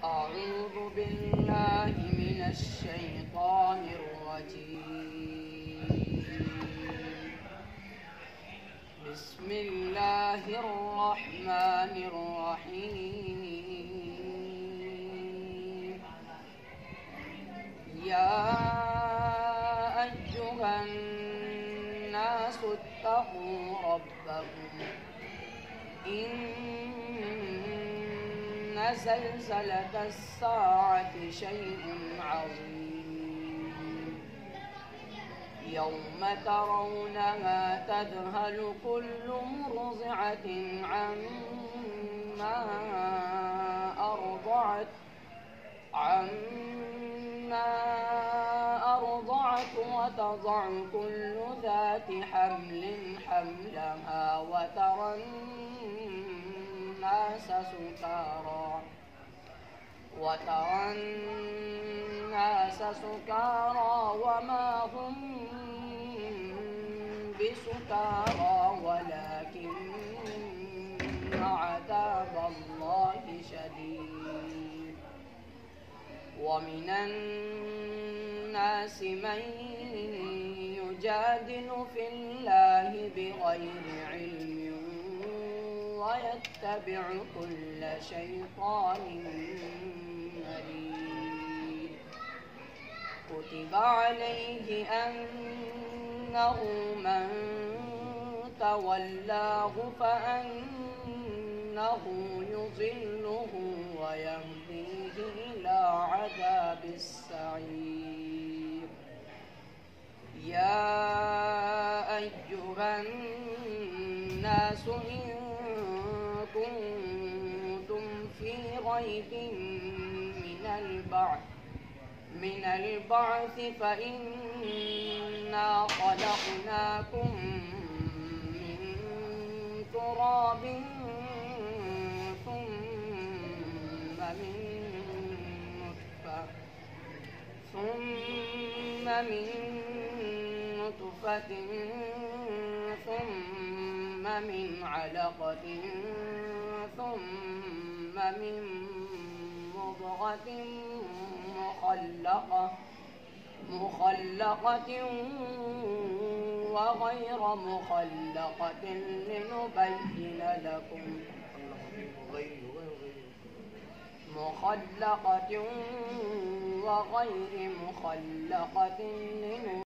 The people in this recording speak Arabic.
أعوذ بالله من الشيطان الرجيم. بسم الله الرحمن الرحيم. يا أيها الناس اتقوا ربكم إن زلزلة الساعة شيء عظيم. يوم ترونها تذهل كل مرضعة عما أرضعت وتضع كل ذات حمل حملها وترى الناس سكارى وما هم بسكارى ولكن عذاب الله شديد. ومن الناس من يجادل في الله بغير علم ويتبع كل شيطان مريد. كتب عليه أنه من تولاه فأنه يضله ويهديه إلى عذاب السعير. يا أيها الناس إن كنتم في ريب من البعث فإنا خلقناكم من تراب ثم من نطفة ثم من علقة ثم من مضغة مخلقة وغير مخلقة لنبين لكم مخلقة وغير مخلقة